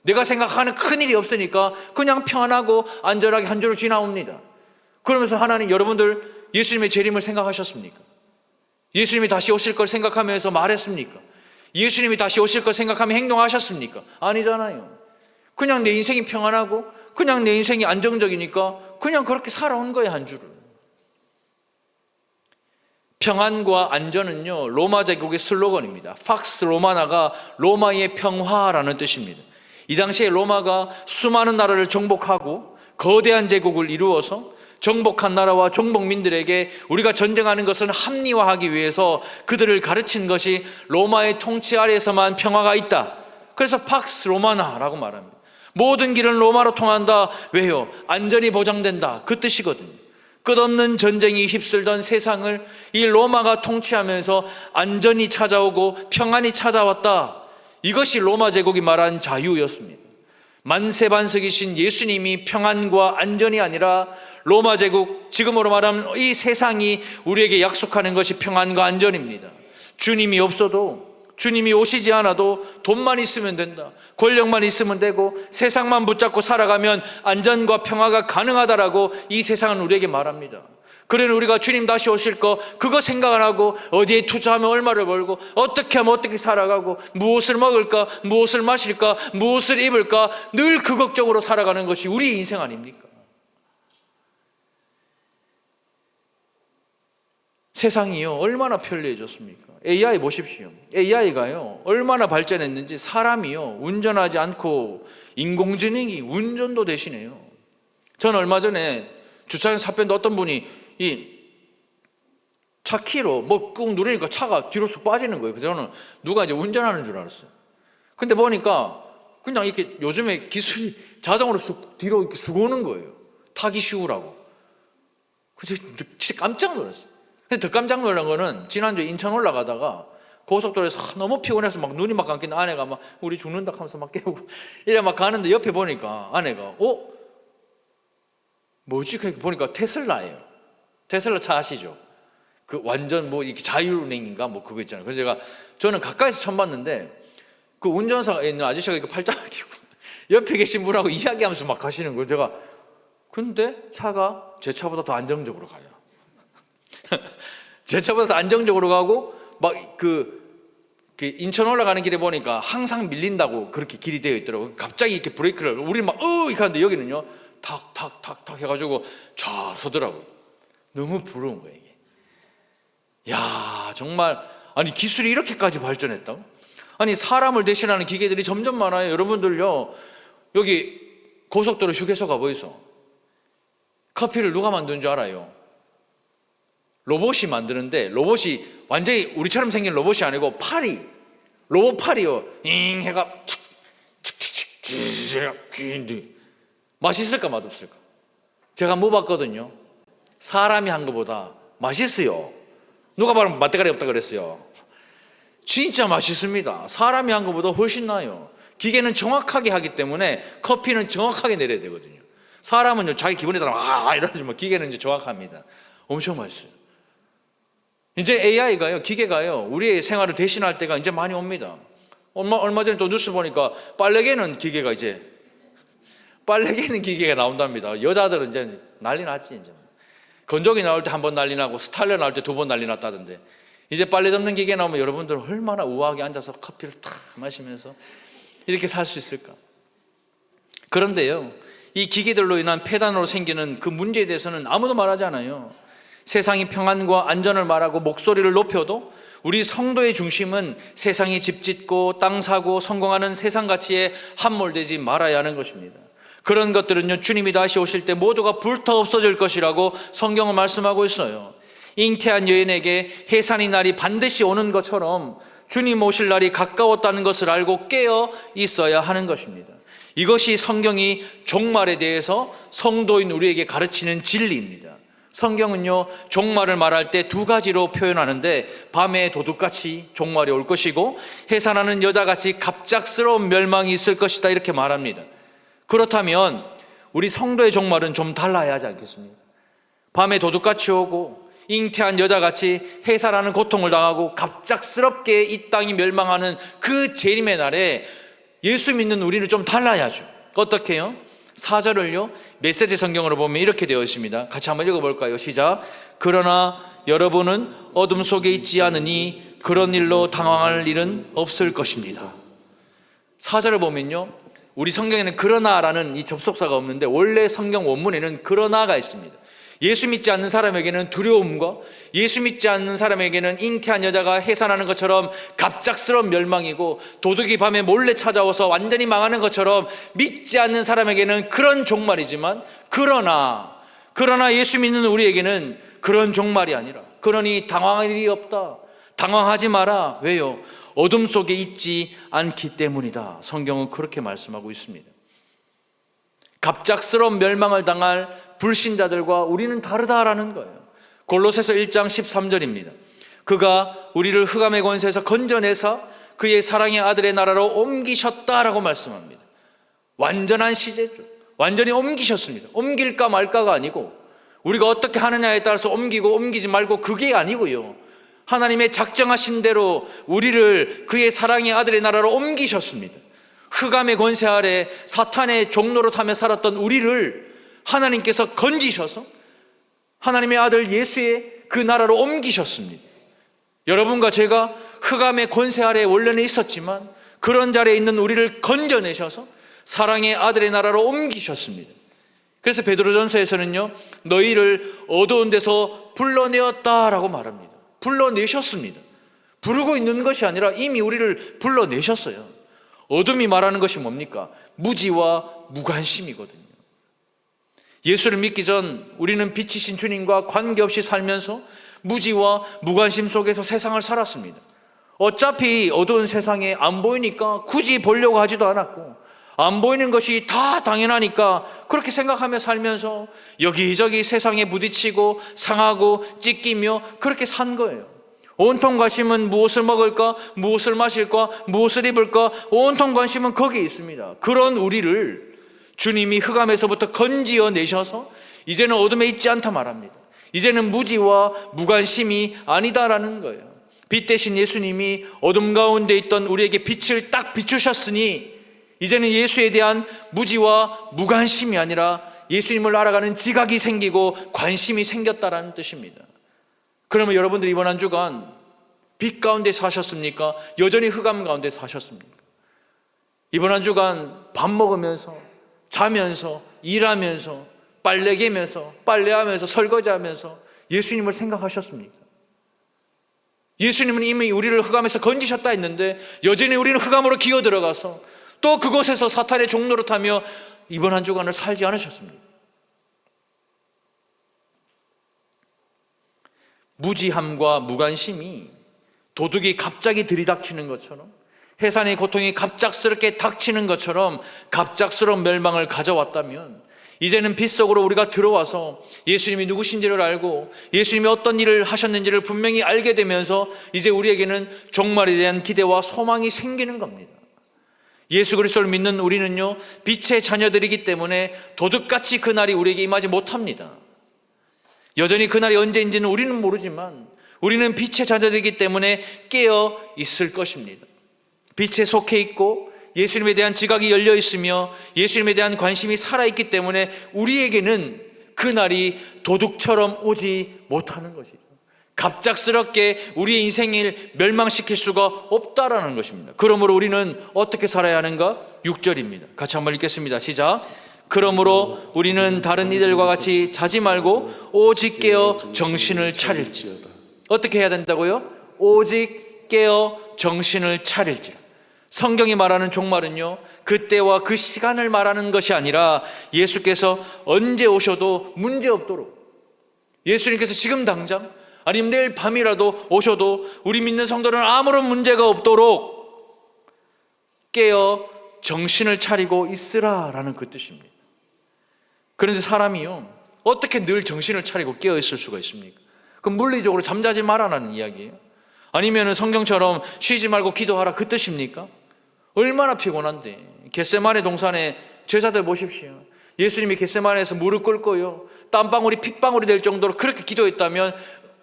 [SPEAKER 1] 내가 생각하는 큰 일이 없으니까 그냥 평안하고 안전하게 한 주를 지나옵니다. 그러면서 하나님, 여러분들 예수님의 재림을 생각하셨습니까? 예수님이 다시 오실 걸 생각하면서 말했습니까? 예수님이 다시 오실 걸 생각하며 행동하셨습니까? 아니잖아요. 그냥 내 인생이 평안하고 그냥 내 인생이 안정적이니까 그냥 그렇게 살아온 거예요, 한 주를. 평안과 안전은요, 로마 제국의 슬로건입니다. 팍스 로마나가 로마의 평화라는 뜻입니다. 이 당시에 로마가 수많은 나라를 정복하고 거대한 제국을 이루어서 정복한 나라와 정복민들에게 우리가 전쟁하는 것은 합리화하기 위해서 그들을 가르친 것이 로마의 통치 아래에서만 평화가 있다. 그래서 팍스 로마나라고 말합니다. 모든 길은 로마로 통한다. 왜요? 안전이 보장된다, 그 뜻이거든요. 끝없는 전쟁이 휩쓸던 세상을 이 로마가 통치하면서 안전이 찾아오고 평안이 찾아왔다. 이것이 로마 제국이 말한 자유였습니다. 만세반석이신 예수님이 평안과 안전이 아니라 로마 제국, 지금으로 말하면 이 세상이 우리에게 약속하는 것이 평안과 안전입니다. 주님이 없어도, 주님이 오시지 않아도 돈만 있으면 된다, 권력만 있으면 되고 세상만 붙잡고 살아가면 안전과 평화가 가능하다라고 이 세상은 우리에게 말합니다. 그러니 우리가 주님 다시 오실 거 그거 생각 안 하고 어디에 투자하면 얼마를 벌고 어떻게 하면 어떻게 살아가고 무엇을 먹을까, 무엇을 마실까, 무엇을 입을까, 늘 그 걱정으로 살아가는 것이 우리 인생 아닙니까? 세상이요, 얼마나 편리해졌습니까? AI 보십시오. AI가요, 얼마나 발전했는지. 사람이요, 운전하지 않고 인공지능이 운전도 대신해요. 저는 얼마 전에 주차장에서 차 뺐는데 어떤 분이 이 차 키로 뭐 꾹 누르니까 차가 뒤로 쑥 빠지는 거예요. 그래서 저는 누가 이제 운전하는 줄 알았어요. 근데 보니까 그냥 이렇게 요즘에 기술이 자동으로 쑥 뒤로 이렇게 쑥 오는 거예요. 타기 쉬우라고. 그래서 진짜 깜짝 놀랐어요. 근데 더 깜짝 놀란 거는 지난주에 인천 올라가다가 고속도로에서 너무 피곤해서 막 눈이 막 감기는 아내가 막 우리 죽는다 하면서 막 깨우고 이래 막 가는데 옆에 보니까 아내가 뭐지? 보니까 테슬라예요. 테슬라 차 아시죠? 그 완전 뭐 이렇게 자율운행인가 뭐 그거 있잖아요. 그래서 저는 가까이서 처음 봤는데 그 운전사에 있는 아저씨가 이렇게 팔짱을 끼고 옆에 계신 분하고 이야기하면서 막 가시는 거예요. 제가 근데 차가 제 차보다 더 안정적으로 가요. 제 차보다 더 안정적으로 가고 막 그 인천 올라가는 길에 보니까 항상 밀린다고 그렇게 길이 되어 있더라고요. 갑자기 이렇게 브레이크를 우리 막 이렇게 하는데 여기는요 탁탁탁탁 해가지고 쫙 서더라고요. 너무 부러운 거예요 이게. 야, 정말 아니 기술이 이렇게까지 발전했다고? 아니 사람을 대신하는 기계들이 점점 많아요. 여러분들요, 여기 고속도로 휴게소 가보이소. 커피를 누가 만든 줄 알아요? 로봇이 만드는데 로봇이 완전히 우리처럼 생긴 로봇이 아니고 팔이, 로봇 팔이요, 잉 해가 칙칙칙칙. 맛있을까 맛없을까? 제가 먹어봤거든요. 사람이 한 것보다 맛있어요. 누가 말하면 맛대가리 없다 그랬어요. 진짜 맛있습니다. 사람이 한 것보다 훨씬 나아요. 기계는 정확하게 하기 때문에 커피는 정확하게 내려야 되거든요. 사람은요 자기 기분에 따라 이러지만 기계는 이제 정확합니다. 엄청 맛있어요. 이제 AI가요, 기계가요, 우리의 생활을 대신할 때가 이제 많이 옵니다. 얼마 전에 또 뉴스 보니까 빨래개는 기계가 나온답니다. 여자들은 이제 난리 났지. 이제 건조기 나올 때 한 번 난리 나고 스타일러 나올 때 2번 난리 났다던데, 이제 빨래 접는 기계 나오면 여러분들 얼마나 우아하게 앉아서 커피를 탁 마시면서 이렇게 살 수 있을까? 그런데요, 이 기계들로 인한 폐단으로 생기는 그 문제에 대해서는 아무도 말하지 않아요. 세상이 평안과 안전을 말하고 목소리를 높여도 우리 성도의 중심은 세상이 집 짓고 땅 사고 성공하는 세상 가치에 함몰되지 말아야 하는 것입니다. 그런 것들은요, 주님이 다시 오실 때 모두가 불타 없어질 것이라고 성경은 말씀하고 있어요. 잉태한 여인에게 해산의 날이 반드시 오는 것처럼 주님 오실 날이 가까웠다는 것을 알고 깨어 있어야 하는 것입니다. 이것이 성경이 종말에 대해서 성도인 우리에게 가르치는 진리입니다. 성경은요, 종말을 말할 때 2가지로 표현하는데, 밤에 도둑같이 종말이 올 것이고 해산하는 여자같이 갑작스러운 멸망이 있을 것이다, 이렇게 말합니다. 그렇다면 우리 성도의 종말은 좀 달라야 하지 않겠습니까? 밤에 도둑같이 오고 잉태한 여자같이 해산하는 고통을 당하고 갑작스럽게 이 땅이 멸망하는 그 재림의 날에 예수 믿는 우리는 좀 달라야죠. 어떻게 해요? 4절을요, 메시지 성경으로 보면 이렇게 되어 있습니다. 같이 한번 읽어볼까요? 시작. 그러나 여러분은 어둠 속에 있지 않으니 그런 일로 당황할 일은 없을 것입니다. 4절을 보면요, 우리 성경에는 그러나라는 이 접속사가 없는데 원래 성경 원문에는 그러나가 있습니다. 예수 믿지 않는 사람에게는 두려움과 예수 믿지 않는 사람에게는 잉태한 여자가 해산하는 것처럼 갑작스러운 멸망이고, 도둑이 밤에 몰래 찾아와서 완전히 망하는 것처럼 믿지 않는 사람에게는 그런 종말이지만, 그러나 예수 믿는 우리에게는 그런 종말이 아니라, 그러니 당황할 일이 없다, 당황하지 마라. 왜요? 어둠 속에 있지 않기 때문이다. 성경은 그렇게 말씀하고 있습니다. 갑작스러운 멸망을 당할 불신자들과 우리는 다르다라는 거예요. 골로새서 1장 13절입니다. 그가 우리를 흑암의 권세에서 건져내사 그의 사랑의 아들의 나라로 옮기셨다라고 말씀합니다. 완전한 시제죠. 완전히 옮기셨습니다. 옮길까 말까가 아니고, 우리가 어떻게 하느냐에 따라서 옮기고 옮기지 말고, 그게 아니고요, 하나님의 작정하신 대로 우리를 그의 사랑의 아들의 나라로 옮기셨습니다. 흑암의 권세 아래 사탄의 종로로 타며 살았던 우리를 하나님께서 건지셔서 하나님의 아들 예수의 그 나라로 옮기셨습니다. 여러분과 제가 흑암의 권세 아래 원래는 있었지만 그런 자리에 있는 우리를 건져내셔서 사랑의 아들의 나라로 옮기셨습니다. 그래서 베드로전서에서는요, 너희를 어두운 데서 불러내었다라고 말합니다. 불러내셨습니다. 부르고 있는 것이 아니라 이미 우리를 불러내셨어요. 어둠이 말하는 것이 뭡니까? 무지와 무관심이거든요. 예수를 믿기 전 우리는 빛이신 주님과 관계없이 살면서 무지와 무관심 속에서 세상을 살았습니다. 어차피 어두운 세상에 안 보이니까 굳이 보려고 하지도 않았고, 안 보이는 것이 다 당연하니까 그렇게 생각하며 살면서 여기저기 세상에 부딪히고 상하고 찢기며 그렇게 산 거예요. 온통 관심은 무엇을 먹을까, 무엇을 마실까, 무엇을 입을까, 온통 관심은 거기에 있습니다. 그런 우리를 주님이 흑암에서부터 건지어 내셔서 이제는 어둠에 있지 않다 말합니다. 이제는 무지와 무관심이 아니다라는 거예요. 빛 대신 예수님이 어둠 가운데 있던 우리에게 빛을 딱 비추셨으니 이제는 예수에 대한 무지와 무관심이 아니라 예수님을 알아가는 지각이 생기고 관심이 생겼다라는 뜻입니다. 그러면 여러분들이 이번 한 주간 빛 가운데 사셨습니까? 여전히 흑암 가운데 사셨습니까? 이번 한 주간 밥 먹으면서, 자면서, 일하면서, 빨래 개면서, 빨래하면서, 설거지하면서 예수님을 생각하셨습니까? 예수님은 이미 우리를 흑암에서 건지셨다 했는데 여전히 우리는 흑암으로 기어 들어가서 또 그곳에서 사탄의 종로를 타며 이번 한 주간을 살지 않으셨습니다. 무지함과 무관심이 도둑이 갑자기 들이닥치는 것처럼, 해산의 고통이 갑작스럽게 닥치는 것처럼 갑작스러운 멸망을 가져왔다면, 이제는 빛 속으로 우리가 들어와서 예수님이 누구신지를 알고 예수님이 어떤 일을 하셨는지를 분명히 알게 되면서 이제 우리에게는 종말에 대한 기대와 소망이 생기는 겁니다. 예수 그리스도를 믿는 우리는요, 빛의 자녀들이기 때문에 도둑같이 그날이 우리에게 임하지 못합니다. 여전히 그날이 언제인지는 우리는 모르지만 우리는 빛의 자녀들이기 때문에 깨어 있을 것입니다. 빛에 속해 있고 예수님에 대한 지각이 열려 있으며 예수님에 대한 관심이 살아있기 때문에 우리에게는 그날이 도둑처럼 오지 못하는 것이죠. 갑작스럽게 우리의 인생을 멸망시킬 수가 없다라는 것입니다. 그러므로 우리는 어떻게 살아야 하는가? 6절입니다. 같이 한번 읽겠습니다. 시작. 그러므로 우리는 다른 이들과 같이 자지 말고 오직 깨어 정신을 차릴지어다. 어떻게 해야 된다고요? 오직 깨어 정신을 차릴지어다. 성경이 말하는 종말은요, 그때와 그 시간을 말하는 것이 아니라 예수께서 언제 오셔도 문제없도록, 예수님께서 지금 당장 아니면 내일 밤이라도 오셔도 우리 믿는 성도는 아무런 문제가 없도록 깨어 정신을 차리고 있으라라는 그 뜻입니다. 그런데 사람이요, 어떻게 늘 정신을 차리고 깨어 있을 수가 있습니까? 그럼 물리적으로 잠자지 말아라는 이야기예요? 아니면 성경처럼 쉬지 말고 기도하라 그 뜻입니까? 얼마나 피곤한데. 겟세마네 동산에 제자들 보십시오. 예수님이 겟세마네에서 무릎 꿇고요, 땀방울이 핏방울이 될 정도로 그렇게 기도했다면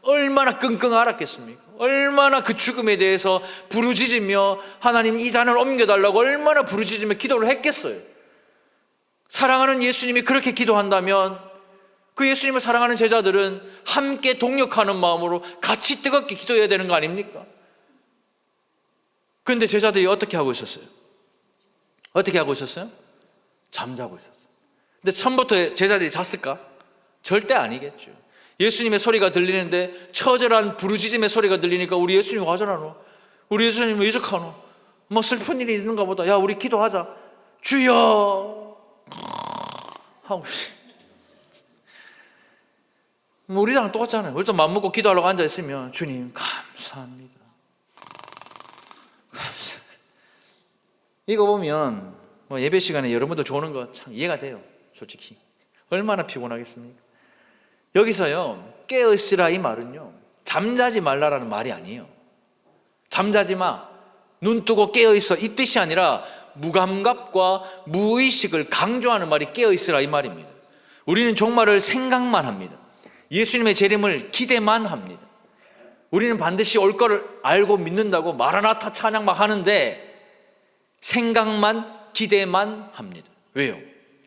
[SPEAKER 1] 얼마나 끙끙 앓았겠습니까? 얼마나 그 죽음에 대해서 부르짖으며 하나님 이 잔을 옮겨달라고 얼마나 부르짖으며 기도를 했겠어요. 사랑하는 예수님이 그렇게 기도한다면 그 예수님을 사랑하는 제자들은 함께 동력하는 마음으로 같이 뜨겁게 기도해야 되는 거 아닙니까? 그런데 제자들이 어떻게 하고 있었어요? 어떻게 하고 있었어요? 잠자고 있었어요. 근데 처음부터 제자들이 잤을까? 절대 아니겠죠. 예수님의 소리가 들리는데 처절한 부르짖음의 소리가 들리니까 우리 예수님 와저라노? 우리 예수님 왜 이적하노? 뭐 슬픈 일이 있는가 보다. 야, 우리 기도하자. 주여 하고, 뭐 우리랑 똑같잖아요. 우리도 마음 먹고 기도하려고 앉아있으면 주님 감사합니다, 감사합니다. 이거 보면 뭐 예배 시간에 여러분들 조는 거 참 이해가 돼요. 솔직히 얼마나 피곤하겠습니까? 여기서요, 깨어있으라 이 말은요, 잠자지 말라라는 말이 아니에요. 잠자지 마, 눈 뜨고 깨어있어 이 뜻이 아니라 무감각과 무의식을 강조하는 말이 깨어있으라 이 말입니다. 우리는 종말을 생각만 합니다. 예수님의 재림을 기대만 합니다. 우리는 반드시 올 거를 알고 믿는다고 마라나타 찬양 막 하는데 생각만 기대만 합니다. 왜요?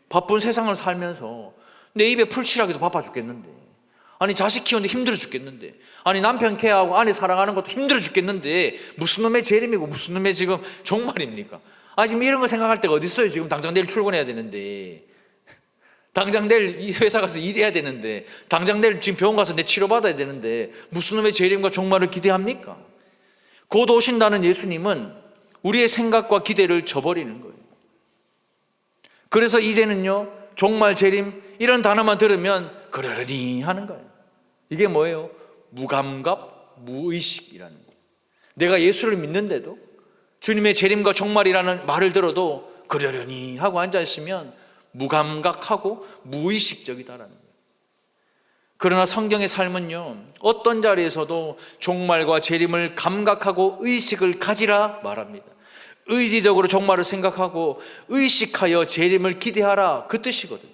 [SPEAKER 1] 바쁜 세상을 살면서 내 입에 풀칠하기도 바빠 죽겠는데, 아니 자식 키우는데 힘들어 죽겠는데, 아니 남편 케어하고 아내 사랑하는 것도 힘들어 죽겠는데 무슨 놈의 재림이고 무슨 놈의 지금 종말입니까? 아, 지금 이런 거 생각할 때가 어디 있어요? 지금 당장 내일 출근해야 되는데, 당장 내일 이 회사 가서 일해야 되는데, 당장 내일 지금 병원 가서 내 치료받아야 되는데 무슨 놈의 재림과 종말을 기대합니까? 곧 오신다는 예수님은 우리의 생각과 기대를 저버리는 거예요. 그래서 이제는요, 종말 재림 이런 단어만 들으면 그러려니 하는 거예요. 이게 뭐예요? 무감각, 무의식이라는 거예요. 내가 예수를 믿는데도 주님의 재림과 종말이라는 말을 들어도 그러려니 하고 앉아있으면 무감각하고 무의식적이다라는 거예요. 그러나 성경의 삶은요, 어떤 자리에서도 종말과 재림을 감각하고 의식을 가지라 말합니다. 의지적으로 종말을 생각하고 의식하여 재림을 기대하라 그 뜻이거든요.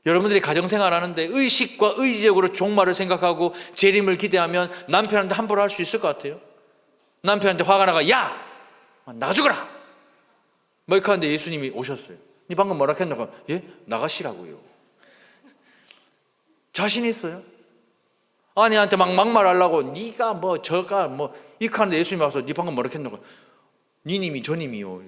[SPEAKER 1] 여러분들이 가정생활 하는데 의식과 의지적으로 종말을 생각하고 재림을 기대하면 남편한테 함부로 할 수 있을 것 같아요? 남편한테 화가 나가 야! 나가 죽어라! 뭐 이렇게 하는데 예수님이 오셨어요. 니 방금 뭐라 했나? 예? 나가시라고요. 자신 있어요? 아내한테 막 막말하려고 니가 뭐 저가 뭐 이렇게 하는데 예수님이 와서 니 방금 뭐라 했나? 니님이 저님이요.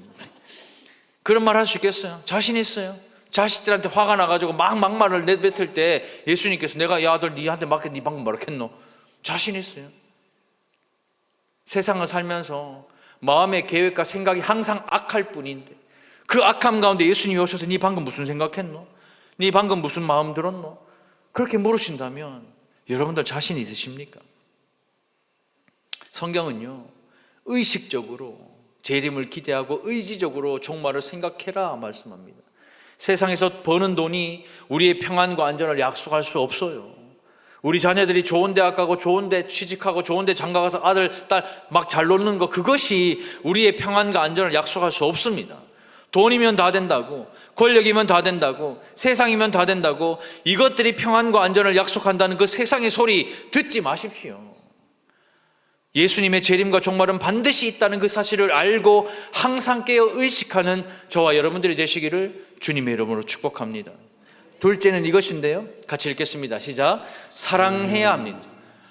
[SPEAKER 1] 그런 말 할 수 있겠어요? 자신 있어요? 자식들한테 화가 나가지고 막 막말을 내뱉을 때 예수님께서 내가 야 아들 니한테 맞게 니 방금 뭐라 했노? 자신 있어요? 세상을 살면서 마음의 계획과 생각이 항상 악할 뿐인데 그 악함 가운데 예수님이 오셔서 니 방금 무슨 생각했노? 니 방금 무슨 마음 들었노? 그렇게 물으신다면 여러분들 자신 있으십니까? 성경은요, 의식적으로 재림을 기대하고 의지적으로 종말을 생각해라 말씀합니다. 세상에서 버는 돈이 우리의 평안과 안전을 약속할 수 없어요. 우리 자녀들이 좋은 대학 가고 좋은 데 취직하고 좋은 데 장가 가서 아들, 딸 막 잘 노는 거, 그것이 우리의 평안과 안전을 약속할 수 없습니다. 돈이면 다 된다고, 권력이면 다 된다고, 세상이면 다 된다고, 이것들이 평안과 안전을 약속한다는 그 세상의 소리 듣지 마십시오. 예수님의 재림과 종말은 반드시 있다는 그 사실을 알고 항상 깨어 의식하는 저와 여러분들이 되시기를 주님의 이름으로 축복합니다. 둘째는 이것인데요, 같이 읽겠습니다. 시작. 사랑해야 합니다.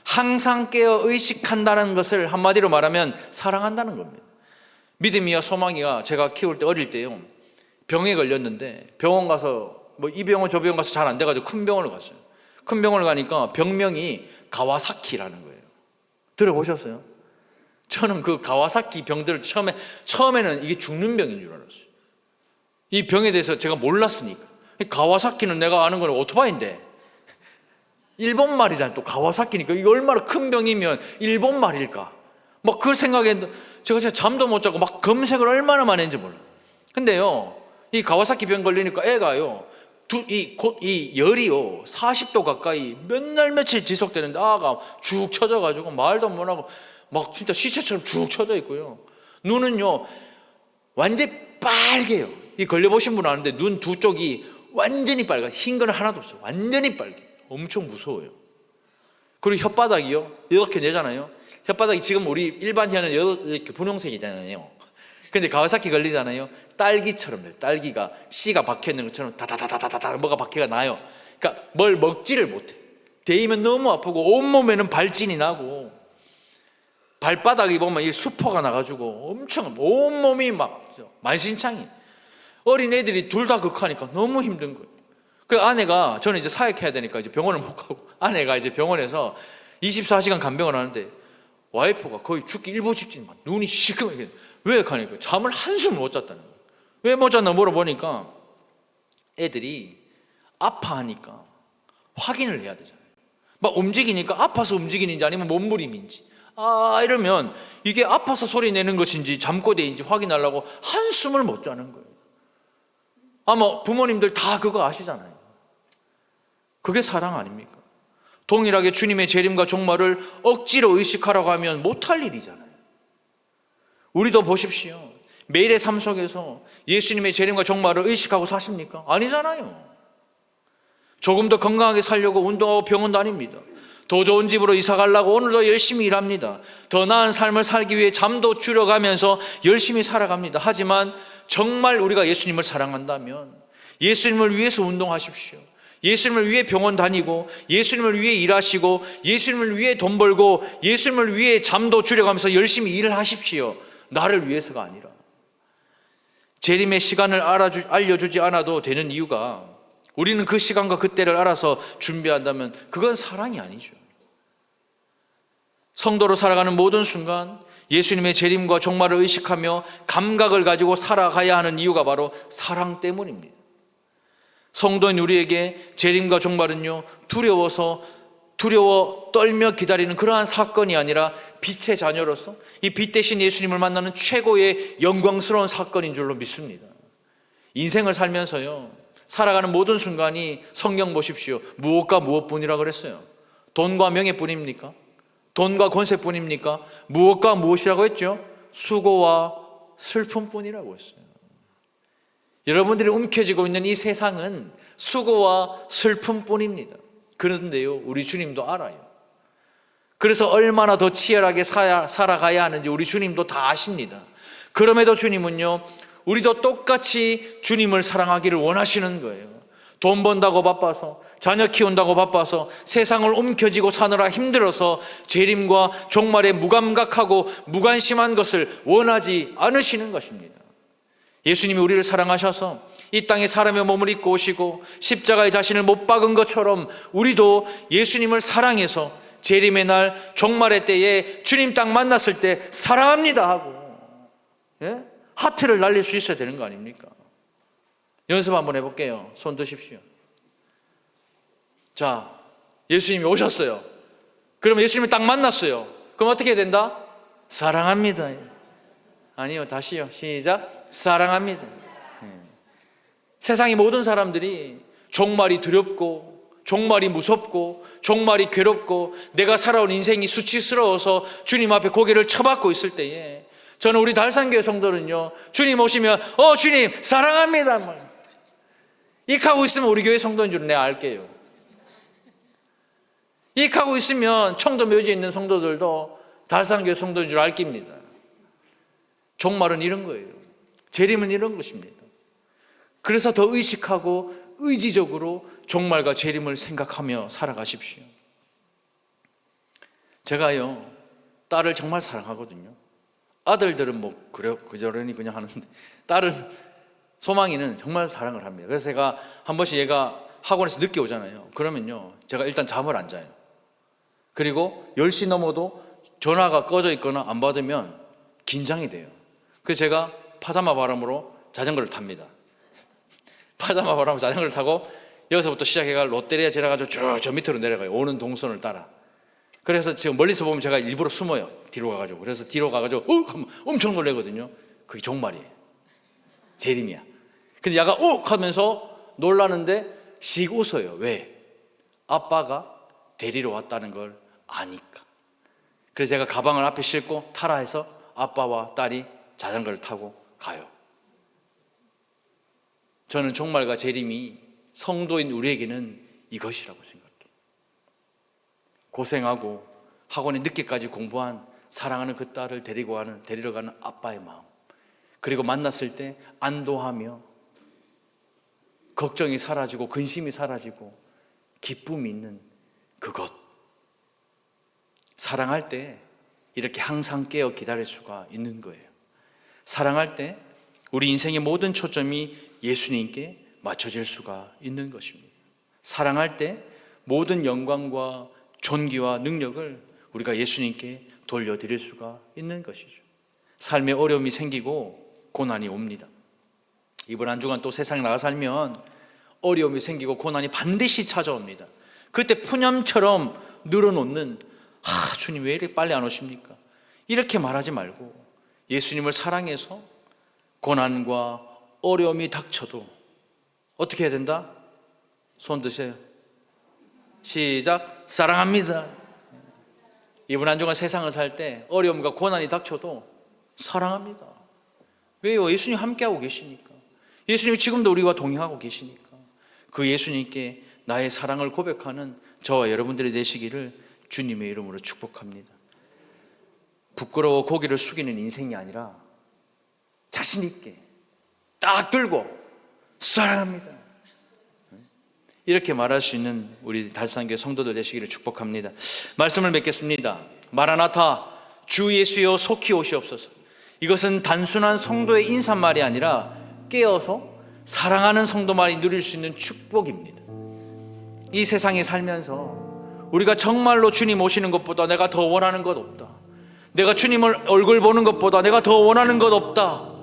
[SPEAKER 1] 항상 깨어 의식한다는 것을 한마디로 말하면 사랑한다는 겁니다. 믿음이와 소망이가, 제가 키울 때 어릴 때요, 병에 걸렸는데 병원 가서 뭐 이 병원 저 병원 가서 잘 안 돼가지고 큰 병원을 갔어요. 큰 병원을 가니까 병명이 가와사키라는 거예요. 들어보셨어요? 저는 그 가와사키 병들을 처음에는 이게 죽는 병인 줄 알았어요. 이 병에 대해서 제가 몰랐으니까. 가와사키는 내가 아는 건 오토바이인데 일본 말이잖아요. 또 가와사키니까 이게 얼마나 큰 병이면 일본 말일까, 막 그걸 생각했는데 제가 진짜 잠도 못 자고 막 검색을 얼마나 많이 했는지 몰라요. 근데요, 이 가와사키 병 걸리니까 애가요, 이 열이요 40도 가까이 몇 날 며칠 지속되는데 아가 죽 처져가지고 말도 못하고 막 진짜 시체처럼 죽 처져 있고요. 눈은요 완전히 빨개요. 이 걸려보신 분 아는데 눈 두 쪽이 완전히 빨가. 흰 건 하나도 없어요. 완전히 빨개. 엄청 무서워요. 그리고 혓바닥이요 이렇게 내잖아요. 혓바닥이 지금 우리 일반 혀는 이렇게 분홍색이잖아요. 근데 가와사키 걸리잖아요. 딸기처럼 돼요. 딸기가 씨가 박혀있는 것처럼 다다다다다다 뭐가 박혀가 나요. 그러니까 뭘 먹지를 못해. 데이면 너무 아프고 온몸에는 발진이 나고 발바닥이 보면 이 수포가 나가지고 엄청 온몸이 막 만신창이. 어린 애들이 둘 다 극하니까 너무 힘든 거예요. 그 아내가, 저는 이제 사역해야 되니까 이제 병원을 못 가고, 아내가 이제 병원에서 24시간 간병을 하는데 와이프가 거의 죽기 일보 직전 막 눈이 시커멓게. 왜 가니까 잠을 한숨을 못 잤다는 거예요. 왜 못 잤나 물어보니까 애들이 아파하니까 확인을 해야 되잖아요. 막 움직이니까 아파서 움직이는지 아니면 몸부림인지, 이러면 이게 아파서 소리 내는 것인지 잠꼬대인지 확인하려고 한숨을 못 자는 거예요. 아마 부모님들 다 그거 아시잖아요. 그게 사랑 아닙니까? 동일하게 주님의 재림과 종말을 억지로 의식하라고 하면 못할 일이잖아요. 우리도 보십시오. 매일의 삶 속에서 예수님의 재림과 종말을 의식하고 사십니까? 아니잖아요. 조금 더 건강하게 살려고 운동하고 병원 다닙니다. 더 좋은 집으로 이사 가려고 오늘도 열심히 일합니다. 더 나은 삶을 살기 위해 잠도 줄여가면서 열심히 살아갑니다. 하지만 정말 우리가 예수님을 사랑한다면 예수님을 위해서 운동하십시오. 예수님을 위해 병원 다니고, 예수님을 위해 일하시고, 예수님을 위해 돈 벌고, 예수님을 위해 잠도 줄여가면서 열심히 일을 하십시오. 나를 위해서가 아니라. 재림의 시간을 알려주지 않아도 되는 이유가, 우리는 그 시간과 그때를 알아서 준비한다면 그건 사랑이 아니죠. 성도로 살아가는 모든 순간 예수님의 재림과 종말을 의식하며 감각을 가지고 살아가야 하는 이유가 바로 사랑 때문입니다. 성도인 우리에게 재림과 종말은요, 두려워 떨며 기다리는 그러한 사건이 아니라 빛의 자녀로서 이 빛 대신 예수님을 만나는 최고의 영광스러운 사건인 줄로 믿습니다. 인생을 살면서요, 살아가는 모든 순간이, 성경 보십시오, 무엇과 무엇뿐이라 그랬어요. 돈과 명예뿐입니까? 돈과 권세뿐입니까? 무엇과 무엇이라고 했죠? 수고와 슬픔뿐이라고 했어요. 여러분들이 움켜쥐고 있는 이 세상은 수고와 슬픔뿐입니다. 그런데요, 우리 주님도 알아요. 그래서 얼마나 더 치열하게 살아가야 하는지 우리 주님도 다 아십니다. 그럼에도 주님은요, 우리도 똑같이 주님을 사랑하기를 원하시는 거예요. 돈 번다고 바빠서, 자녀 키운다고 바빠서, 세상을 움켜쥐고 사느라 힘들어서 재림과 종말에 무감각하고 무관심한 것을 원하지 않으시는 것입니다. 예수님이 우리를 사랑하셔서 이 땅에 사람의 몸을 입고 오시고 십자가에 자신을 못 박은 것처럼 우리도 예수님을 사랑해서 재림의 날, 종말의 때에 주님 딱 만났을 때 사랑합니다 하고, 하트를 날릴 수 있어야 되는 거 아닙니까? 연습 한번 해볼게요. 손 드십시오. 자, 예수님이 오셨어요. 그러면 예수님을 딱 만났어요. 그럼 어떻게 해야 된다? 사랑합니다. 아니요, 다시요. 시작. 사랑합니다. 세상의 모든 사람들이 종말이 두렵고 종말이 무섭고 종말이 괴롭고 내가 살아온 인생이 수치스러워서 주님 앞에 고개를 쳐박고 있을 때에 저는 우리 달산교회 성도는요, 주님 오시면 주님 사랑합니다 이렇게 하고 있으면 우리 교회 성도인 줄은 내가 알게요. 이렇게 하고 있으면 청도 묘지에 있는 성도들도 달산교회 성도인 줄 알 겁니다. 종말은 이런 거예요. 재림은 이런 것입니다. 그래서 더 의식하고 의지적으로 종말과 재림을 생각하며 살아가십시오. 제가요, 딸을 정말 사랑하거든요. 아들들은 뭐 그러니 그냥 하는데 딸은, 소망이는 정말 사랑을 합니다. 그래서 제가 한 번씩 얘가 학원에서 늦게 오잖아요. 그러면요, 제가 일단 잠을 안 자요. 그리고 10시 넘어도 전화가 꺼져 있거나 안 받으면 긴장이 돼요. 그래서 제가 파자마 바람으로 자전거를 탑니다. 파자마 바람으로 자전거를 타고 여기서부터 시작해가 롯데리아 지나가지고 저 밑으로 내려가요. 오는 동선을 따라. 그래서 지금 멀리서 보면 제가 일부러 숨어요. 뒤로 가가지고. 그래서 뒤로 가가지고 하면 엄청 놀래거든요. 그게 종말이에요. 재림이야. 근데 얘가 하면서 놀라는데 씩 웃어요. 왜? 아빠가 데리러 왔다는 걸 아니까. 그래서 제가 가방을 앞에 싣고 타라 해서 아빠와 딸이 자전거를 타고 가요. 저는 종말과 재림이 성도인 우리에게는 이것이라고 생각해요. 고생하고 학원에 늦게까지 공부한 사랑하는 그 딸을 데리러 가는 아빠의 마음, 그리고 만났을 때 안도하며 걱정이 사라지고 근심이 사라지고 기쁨이 있는 그것. 사랑할 때 이렇게 항상 깨어 기다릴 수가 있는 거예요. 사랑할 때 우리 인생의 모든 초점이 예수님께 맞춰질 수가 있는 것입니다. 사랑할 때 모든 영광과 존귀와 능력을 우리가 예수님께 돌려드릴 수가 있는 것이죠. 삶에 어려움이 생기고 고난이 옵니다. 이번 한 주간 또 세상에 나가 살면 어려움이 생기고 고난이 반드시 찾아옵니다. 그때 푸념처럼 늘어놓는 주님 왜 이렇게 빨리 안 오십니까? 이렇게 말하지 말고 예수님을 사랑해서 고난과 어려움이 닥쳐도 어떻게 해야 된다? 손 드세요. 시작. 사랑합니다. 이번 한 주간 세상을 살 때 어려움과 고난이 닥쳐도 사랑합니다. 왜요? 예수님 함께하고 계시니까. 예수님이 지금도 우리와 동행하고 계시니까. 그 예수님께 나의 사랑을 고백하는 저와 여러분들이 되시기를 주님의 이름으로 축복합니다. 부끄러워 고개를 숙이는 인생이 아니라 자신 있게 딱 들고 사랑합니다, 이렇게 말할 수 있는 우리 달산교회 성도들 되시기를 축복합니다. 말씀을 맺겠습니다. 마라나타, 주 예수여 속히 오시옵소서. 이것은 단순한 성도의 인사말이 아니라 깨어서 사랑하는 성도만이 누릴 수 있는 축복입니다. 이 세상에 살면서 우리가 정말로 주님 오시는 것보다 내가 더 원하는 것 없다, 내가 주님을 얼굴 보는 것보다 내가 더 원하는 것 없다,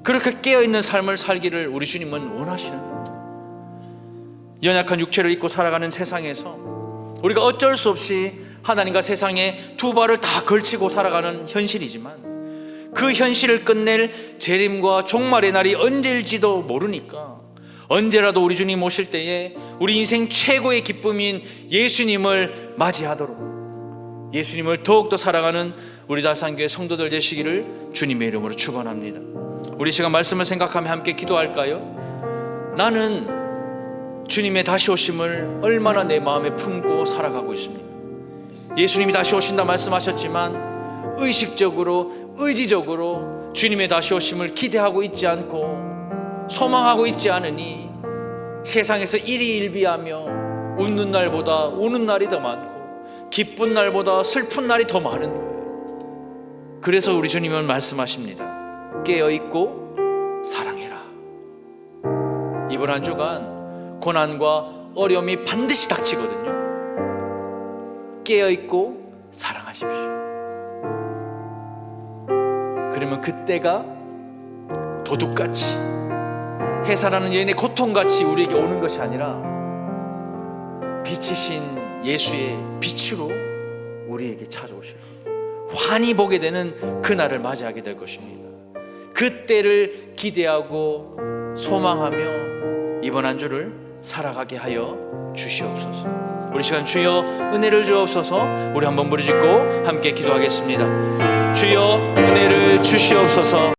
[SPEAKER 1] 그렇게 깨어있는 삶을 살기를 우리 주님은 원하시는 거예요. 연약한 육체를 입고 살아가는 세상에서 우리가 어쩔 수 없이 하나님과 세상에 두 발을 다 걸치고 살아가는 현실이지만 그 현실을 끝낼 재림과 종말의 날이 언제일지도 모르니까 언제라도 우리 주님 오실 때에 우리 인생 최고의 기쁨인 예수님을 맞이하도록 예수님을 더욱더 사랑하는 우리 달산교회 성도들 되시기를 주님의 이름으로 축원합니다. 우리 시간 말씀을 생각하며 함께 기도할까요? 나는 주님의 다시 오심을 얼마나 내 마음에 품고 살아가고 있습니까? 예수님이 다시 오신다 말씀하셨지만 의식적으로 의지적으로 주님의 다시 오심을 기대하고 있지 않고 소망하고 있지 않으니 세상에서 일희일비하며 웃는 날보다 우는 날이 더 많고 기쁜 날보다 슬픈 날이 더 많은 거예요. 그래서 우리 주님은 말씀하십니다. 깨어있고 사랑해라. 이번 한 주간 고난과 어려움이 반드시 닥치거든요. 깨어있고 사랑하십시오. 그러면 그때가 도둑같이 해산하는 여인의 고통같이 우리에게 오는 것이 아니라 빛이신 예수의 빛으로 우리에게 찾아오실 거예요. 환히 보게 되는 그날을 맞이하게 될 것입니다. 그때를 기대하고 소망하며 이번 한 주를 살아가게 하여 주시옵소서. 우리 시간 주여 은혜를 주옵소서. 우리 한번 무릎 짓고 함께 기도하겠습니다. 주여 은혜를 주시옵소서.